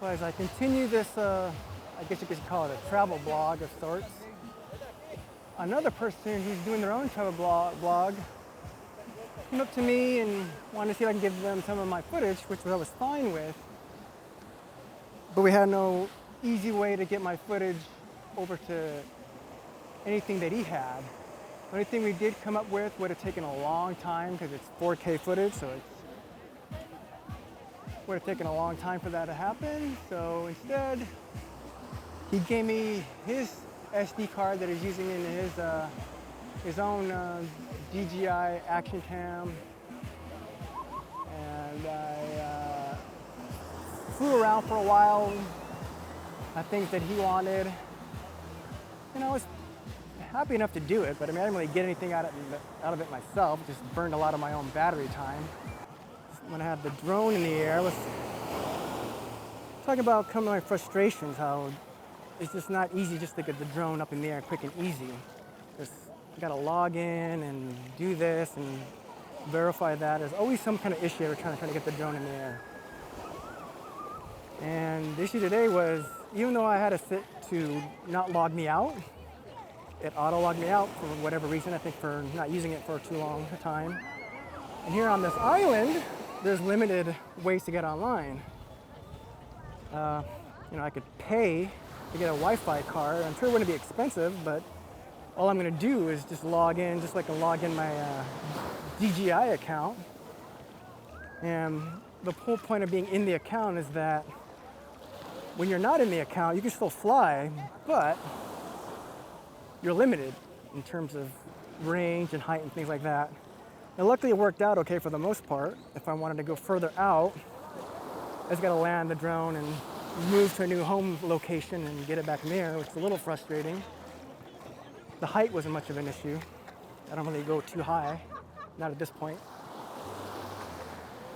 So as I continue this, I guess you could call it a travel blog of sorts, another person who's doing their own travel blog came up to me and wanted to see if I can give them some of my footage, which I was fine with. But we had no easy way to get my footage over to anything that he had. The only thing we did come up with would have taken a long time because it's 4K footage, so it would have taken a long time for that to happen. So instead, he gave me his SD card that he's using in his own DJI action cam, and I flew around for a while at things that he wanted. And I was happy enough to do it, but I mean, I didn't really get anything out of it myself. Just burned a lot of my own battery time. When I had the drone in the air, let's talk about some of my frustrations, how it's just not easy just to get the drone up in the air quick and easy. Just you gotta log in and do this and verify that. There's always some kind of issue every time trying to get the drone in the air. And the issue today was, even though I had it set to not log me out, it auto-logged me out for whatever reason, I think for not using it for too long a time. And here on this island, there's limited ways to get online. I could pay to get a Wi-Fi card. I'm sure it wouldn't be expensive, but all I'm gonna do is just log in, just like I log in my DJI account. And the whole point of being in the account is that when you're not in the account, you can still fly, but you're limited in terms of range and height and things like that. And luckily it worked out okay for the most part. If I wanted to go further out, I just gotta land the drone and move to a new home location and get it back in the air, which is a little frustrating. The height wasn't much of an issue. I don't really go too high, not at this point.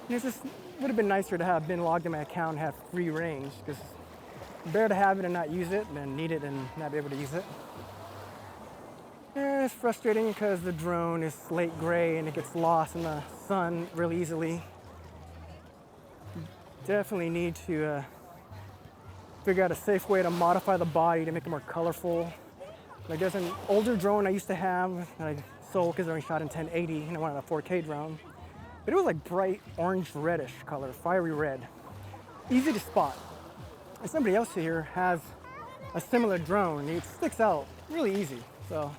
And it just would have been nicer to have been logged in my account and have free range, because better to have it and not use it than need it and not be able to use it. And it's frustrating because the drone is slate gray and it gets lost in the sun really easily. Definitely need to figure out a safe way to modify the body to make it more colorful. Like there's an older drone I used to have that I sold because I only shot in 1080 and I wanted a 4K drone. But it was like bright orange reddish color, fiery red. Easy to spot. And somebody else here has a similar drone and it sticks out really easy. So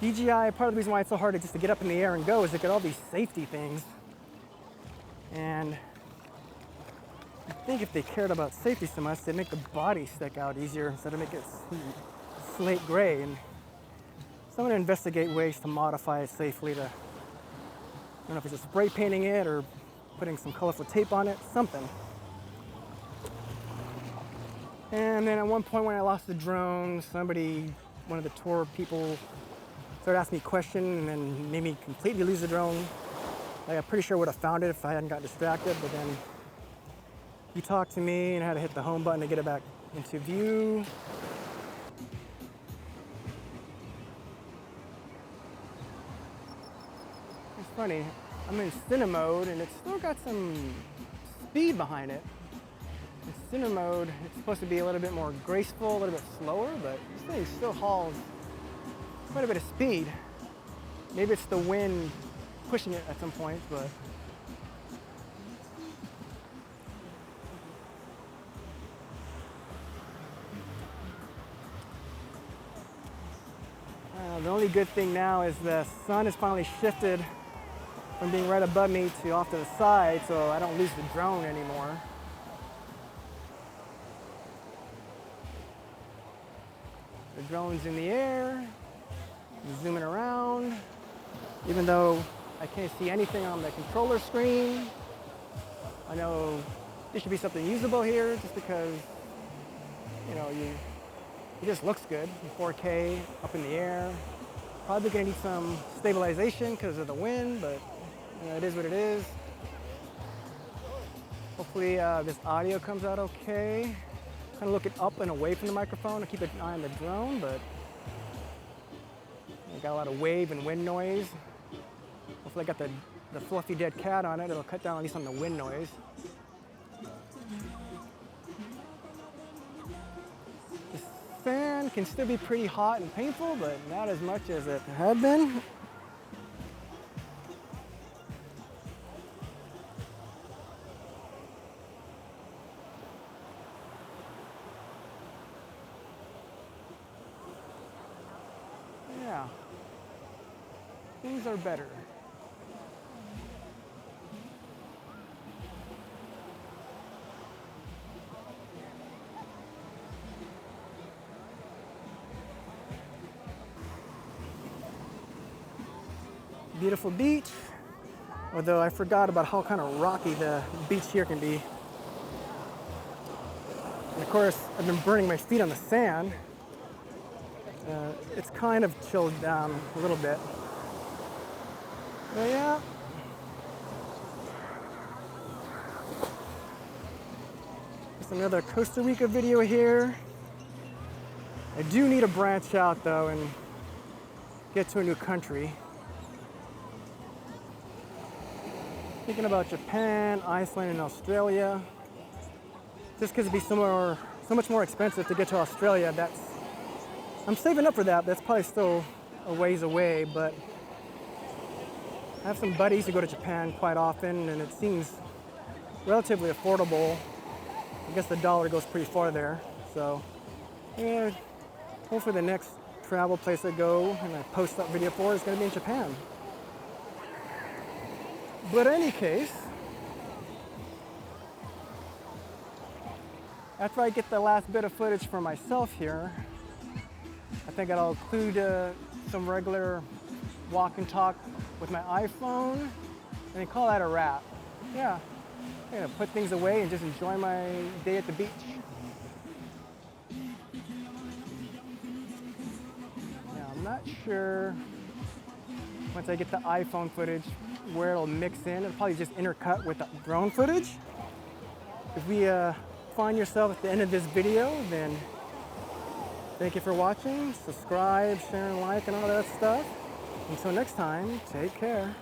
DJI, part of the reason why it's so hard just to get up in the air and go is they got all these safety things. And I think if they cared about safety so much, they'd make the body stick out easier instead of make it slate gray. And so I'm gonna investigate ways to modify it safely to, I don't know if it's just spray painting it or putting some colorful tape on it, something. And then at one point when I lost the drone, one of the tour people started asking me questions and then made me completely lose the drone. Like, I'm pretty sure I would have found it if I hadn't got distracted, but then he talked to me and I had to hit the home button to get it back into view. It's funny, I'm in cine mode and it's still got some speed behind it. In cine mode, it's supposed to be a little bit more graceful, a little bit slower, but this thing still hauls quite a bit of speed. Maybe it's the wind pushing it at some point, but the only good thing now is the sun has finally shifted from being right above me to off to the side, so I don't lose the drone anymore. The drone's in the air, zooming around, even though I can't see anything on the controller screen. I know there should be something usable here just because, it just looks good in 4K, up in the air. Probably gonna need some stabilization because of the wind, but it is what it is. Hopefully this audio comes out okay. Kind of looking up and away from the microphone to keep an eye on the drone, but I got a lot of wave and wind noise. Hopefully I got the fluffy dead cat on it. It'll cut down at least on the wind noise. The sand can still be pretty hot and painful, but not as much as it had been. Yeah, things are better. Beautiful beach, although I forgot about how kind of rocky the beach here can be. And of course, I've been burning my feet on the sand. It's kind of chilled down a little bit. But yeah. Just another Costa Rica video here. I do need to branch out though and get to a new country. Thinking about Japan, Iceland, and Australia. Just because it'd be so much more expensive to get to Australia. I'm saving up for that. That's probably still a ways away, but I have some buddies who go to Japan quite often, and it seems relatively affordable. I guess the dollar goes pretty far there. So, yeah, hopefully the next travel place I go and I post that video for is going to be in Japan. But in any case, after I get the last bit of footage for myself here, I think I'll include some regular walk and talk with my iPhone and then call that a wrap. Yeah, I'm gonna put things away and just enjoy my day at the beach. Now, I'm not sure once I get the iPhone footage where it'll mix in. It'll probably just intercut with the drone footage. If we find yourself at the end of this video, then thank you for watching. Subscribe, share, and like, and all that stuff. Until next time, take care.